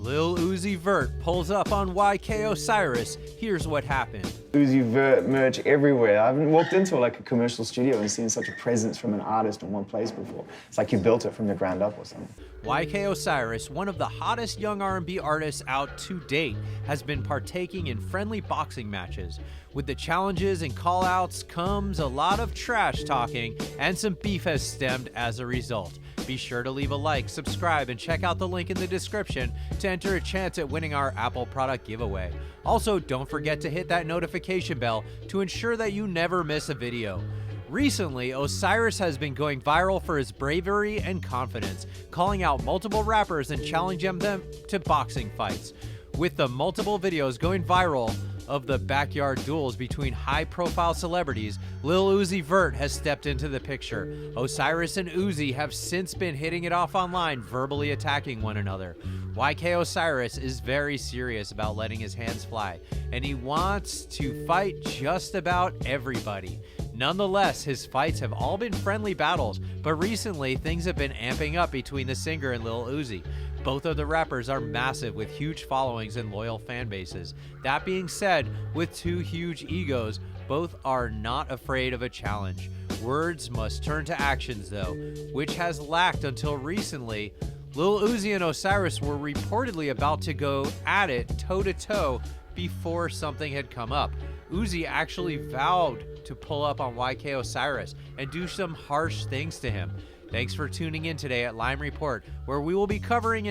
Lil Uzi Vert pulls up on YK Osiris. Here's what happened. Uzi Vert merch everywhere. I haven't walked into like a commercial studio and seen such a presence from an artist in one place before. It's like you built it from the ground up or something. YK Osiris, one of the hottest young R&B artists out to date, has been partaking in friendly boxing matches. With the challenges and call-outs comes a lot of trash talking, and some beef has stemmed as a result. Be sure to leave a like, subscribe, and check out the link in the description to enter a chance at winning our Apple product giveaway. Also, don't forget to hit that notification bell to ensure that you never miss a video. Recently, Osiris has been going viral for his bravery and confidence, calling out multiple rappers and challenging them to boxing fights. With the multiple videos going viral of the backyard duels between high-profile celebrities, Lil Uzi Vert has stepped into the picture. Osiris and Uzi have since been hitting it off online, verbally attacking one another. YK Osiris is very serious about letting his hands fly, and he wants to fight just about everybody. Nonetheless, his fights have all been friendly battles, but recently things have been amping up between the singer and Lil Uzi. Both of the rappers are massive with huge followings and loyal fan bases. That being said, with two huge egos, both are not afraid of a challenge. Words must turn to actions though, which has lacked until recently. Lil Uzi and Osiris were reportedly about to go at it toe-to-toe before something had come up. Uzi actually vowed to pull up on YK Osiris and do some harsh things to him. Thanks for tuning in today at Lime Report, where we will be covering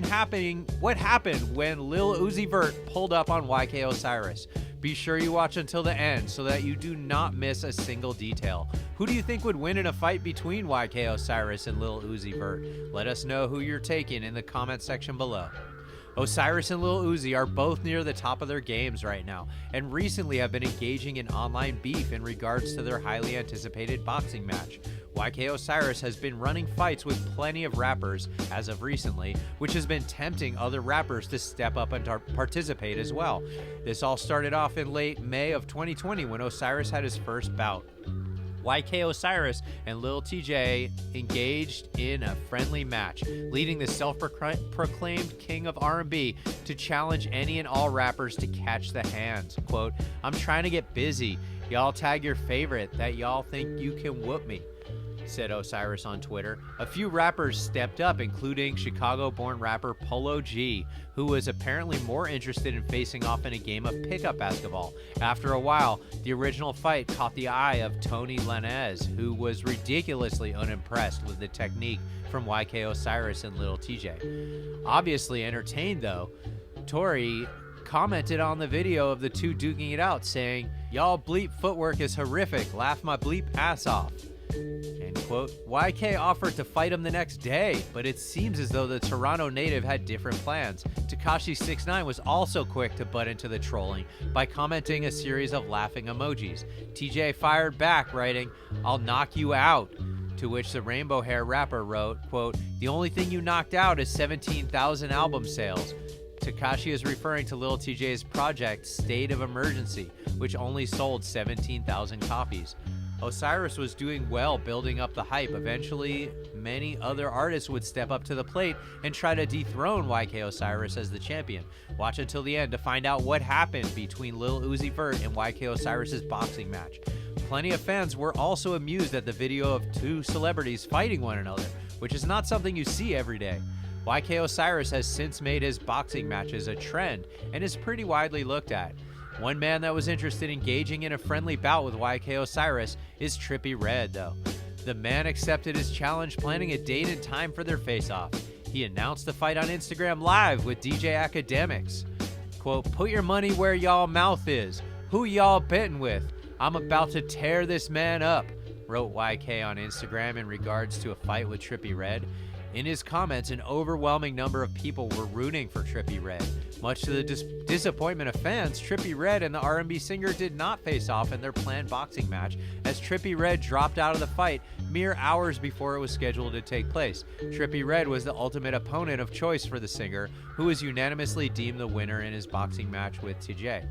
what happened when Lil Uzi Vert pulled up on YK Osiris. Be sure you watch until the end so that you do not miss a single detail. Who do you think would win in a fight between YK Osiris and Lil Uzi Vert? Let us know who you're taking in the comment section below. Osiris and Lil Uzi are both near the top of their games right now, and recently have been engaging in online beef in regards to their highly anticipated boxing match. YK Osiris has been running fights with plenty of rappers as of recently, which has been tempting other rappers to step up and participate as well. This all started off in late May of 2020 when Osiris had his first bout. YK Osiris and Lil TJ engaged in a friendly match, leading the self-proclaimed king of R&B to challenge any and all rappers to catch the hands. Quote, "I'm trying to get busy. Y'all tag your favorite that y'all think you can whoop me," said Osiris on Twitter. A few rappers stepped up, including Chicago-born rapper Polo G, who was apparently more interested in facing off in a game of pickup basketball. After a while, the original fight caught the eye of Tony Lanez, who was ridiculously unimpressed with the technique from YK Osiris and Lil TJ. Obviously entertained though, Tori commented on the video of the two duking it out, saying, "Y'all bleep footwork is horrific, laugh my bleep ass off." End quote. YK offered to fight him the next day, but it seems as though the Toronto native had different plans. Tekashi 6ix9ine was also quick to butt into the trolling by commenting a series of laughing emojis. TJ fired back, writing, "I'll knock you out," to which the rainbow hair rapper wrote, quote, "The only thing you knocked out is 17,000 album sales." Tekashi is referring to Lil TJ's project State of Emergency, which only sold 17,000 copies. Osiris was doing well building up the hype. Eventually, many other artists would step up to the plate and try to dethrone YK Osiris as the champion. Watch until the end to find out what happened between Lil Uzi Vert and YK Osiris's boxing match. Plenty of fans were also amused at the video of two celebrities fighting one another, which is not something you see every day. YK Osiris has since made his boxing matches a trend and is pretty widely looked at. One man that was interested in engaging in a friendly bout with YK Osiris is Trippie Redd, though. The man accepted his challenge, planning a date and time for their face-off. He announced the fight on Instagram Live with DJ Academics. Quote, "Put your money where y'all mouth is. Who y'all betting with? I'm about to tear this man up," wrote YK on Instagram in regards to a fight with Trippie Redd. In his comments, an overwhelming number of people were rooting for Trippie Redd. Much to the disappointment of fans, Trippie Redd and the R&B singer did not face off in their planned boxing match, as Trippie Redd dropped out of the fight mere hours before it was scheduled to take place. Trippie Redd was the ultimate opponent of choice for the singer, who was unanimously deemed the winner in his boxing match with TJ.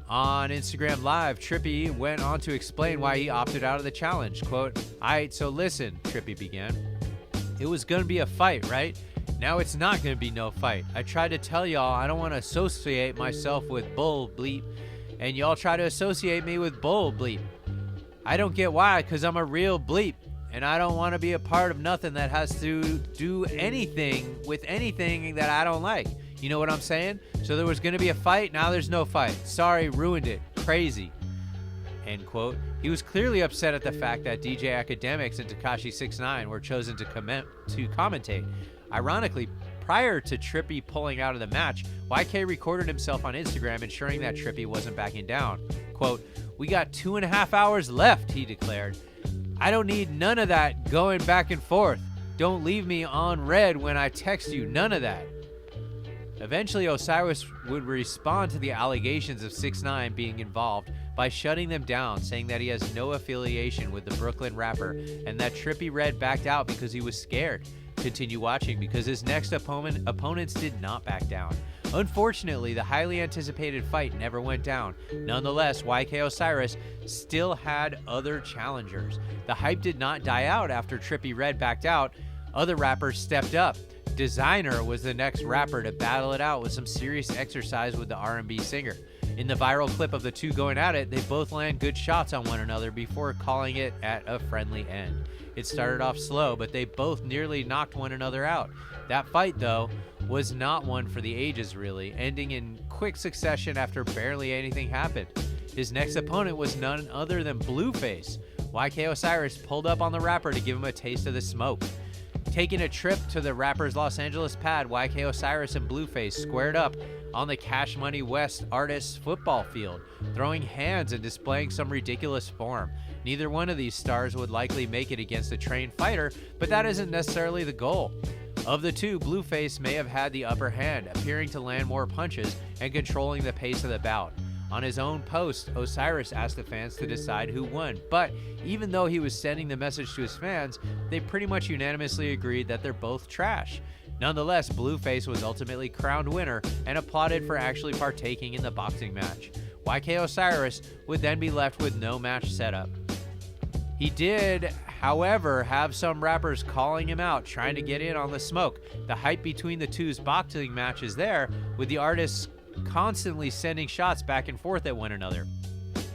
On Instagram Live, Trippie went on to explain why he opted out of the challenge. Quote, "Aight, so listen," Trippie began. "It was gonna be a fight, right? Now it's not going to be no fight. I tried to tell y'all I don't want to associate myself with bull bleep, and y'all try to associate me with bull bleep. I don't get why, because I'm a real bleep, and I don't want to be a part of nothing that has to do anything with anything that I don't like. You know what I'm saying? So there was going to be a fight, now there's no fight. Sorry, ruined it. Crazy. End quote. He was clearly upset at the fact that DJ Academics and Tekashi 6ix9ine were chosen to commentate. Ironically, prior to Trippy pulling out of the match, YK recorded himself on Instagram ensuring that Trippy wasn't backing down. Quote, "We got 2.5 hours left," he declared. "I don't need none of that going back and forth. Don't leave me on red when I text you, none of that." Eventually, Osiris would respond to the allegations of 6ix9ine being involved by shutting them down, saying that he has no affiliation with the Brooklyn rapper and that Trippy Red backed out because he was scared. Continue watching because his next opponents did not back down. Unfortunately, the highly anticipated fight never went down. Nonetheless, YK Osiris still had other challengers. The hype did not die out after Trippy Red backed out. Other rappers stepped up. Designer was the next rapper to battle it out with some serious exercise with the R&B singer. In the viral clip of the two going at it, they both land good shots on one another before calling it at a friendly end. It started off slow, but they both nearly knocked one another out. That fight, though, was not one for the ages, really, ending in quick succession after barely anything happened. His next opponent was none other than Blueface. YK Osiris pulled up on the rapper to give him a taste of the smoke. Taking a trip to the rapper's Los Angeles pad, YK Osiris and Blueface squared up on the Cash Money West Artists football field, throwing hands and displaying some ridiculous form. Neither one of these stars would likely make it against a trained fighter, but that isn't necessarily the goal. Of the two, Blueface may have had the upper hand, appearing to land more punches and controlling the pace of the bout. On his own post, Osiris asked the fans to decide who won, but even though he was sending the message to his fans, they pretty much unanimously agreed that they're both trash. Nonetheless, Blueface was ultimately crowned winner and applauded for actually partaking in the boxing match. YK Osiris would then be left with no match setup. He did, however, have some rappers calling him out, trying to get in on the smoke. The hype between the two's boxing match is there, with the artists constantly sending shots back and forth at one another.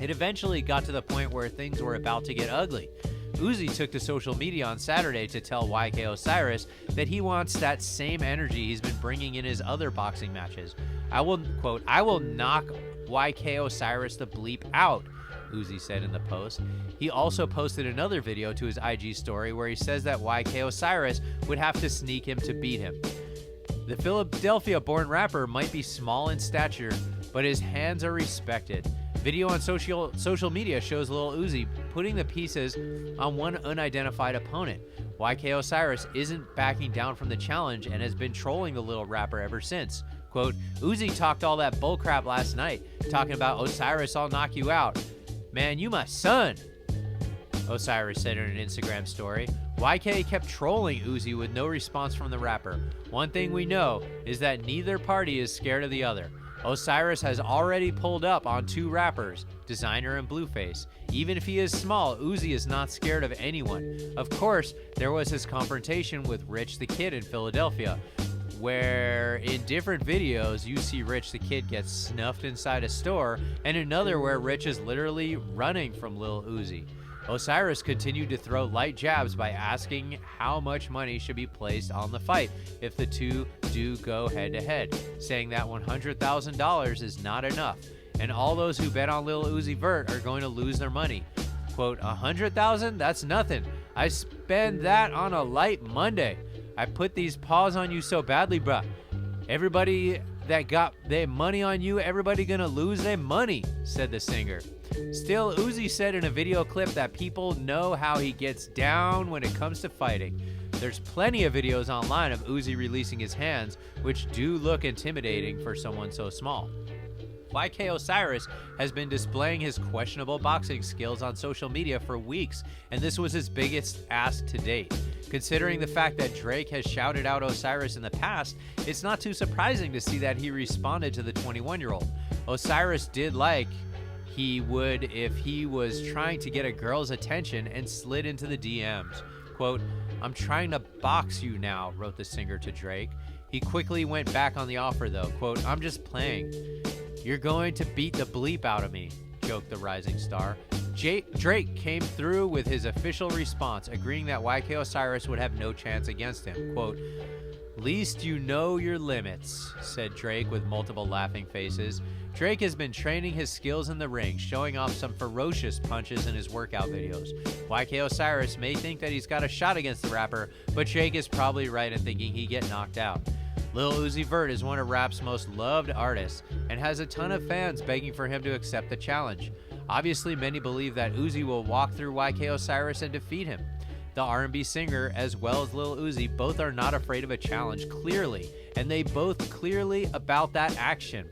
It eventually got to the point where things were about to get ugly. Uzi took to social media on Saturday to tell YK Osiris that he wants that same energy he's been bringing in his other boxing matches. "I will, quote, I will knock YK Osiris the bleep out," Uzi said in the post. He also posted another video to his IG story where he says that YK Osiris would have to sneak him to beat him. The Philadelphia-born rapper might be small in stature, but his hands are respected. Video on social media shows Lil Uzi putting the pieces on one unidentified opponent. YK Osiris isn't backing down from the challenge and has been trolling the little rapper ever since. Quote, "Uzi talked all that bullcrap last night, talking about Osiris, I'll knock you out. Man, you my son," Osiris said in an Instagram story. YK kept trolling Uzi with no response from the rapper. One thing we know is that neither party is scared of the other. Osiris has already pulled up on two rappers, Designer and Blueface. Even if he is small, Uzi is not scared of anyone. Of course, there was his confrontation with Rich the Kid in Philadelphia, where in different videos you see Rich the Kid get snuffed inside a store, and another where Rich is literally running from Lil Uzi. Osiris continued to throw light jabs by asking how much money should be placed on the fight if the two do go head-to-head, saying that $100,000 is not enough, and all those who bet on Lil Uzi Vert are going to lose their money. Quote, $100,000? That's nothing. I spend that on a light Monday. I put these paws on you so badly, bruh. Everybody that got their money on you, everybody gonna lose their money," said the singer. Still, Uzi said in a video clip that people know how he gets down when it comes to fighting. There's plenty of videos online of Uzi releasing his hands, which do look intimidating for someone so small. YK Osiris has been displaying his questionable boxing skills on social media for weeks, and this was his biggest ask to date. Considering the fact that Drake has shouted out Osiris in the past, it's not too surprising to see that he responded to the 21-year-old. Osiris did like he would if he was trying to get a girl's attention and slid into the DMs. Quote, "I'm trying to box you now," wrote the singer to Drake. He quickly went back on the offer though, quote, "I'm just playing." "You're going to beat the bleep out of me," joked the rising star. Drake came through with his official response, agreeing that YK Osiris would have no chance against him. Quote, "Least you know your limits," said Drake with multiple laughing faces. Drake has been training his skills in the ring, showing off some ferocious punches in his workout videos. YK Osiris may think that he's got a shot against the rapper, but Drake is probably right in thinking he'd get knocked out. Lil Uzi Vert is one of rap's most loved artists and has a ton of fans begging for him to accept the challenge. Obviously, many believe that Uzi will walk through YK Osiris and defeat him. The R&B singer, as well as Lil Uzi, both are not afraid of a challenge, clearly, and they both clearly about that action.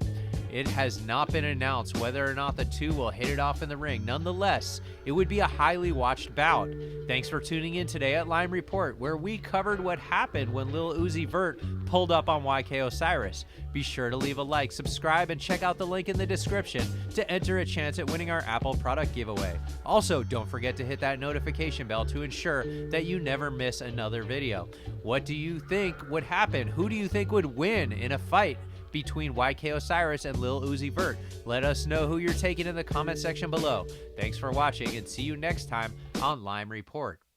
It has not been announced whether or not the two will hit it off in the ring. Nonetheless, it would be a highly watched bout. Thanks for tuning in today at Lime Report, where we covered what happened when Lil Uzi Vert pulled up on YK Osiris. Be sure to leave a like, subscribe, and check out the link in the description to enter a chance at winning our Apple product giveaway. Also, don't forget to hit that notification bell to ensure that you never miss another video. What do you think would happen? Who do you think would win in a fight between YK Osiris and Lil Uzi Vert? Let us know who you're taking in the comment section below. Thanks for watching and see you next time on Lime Report.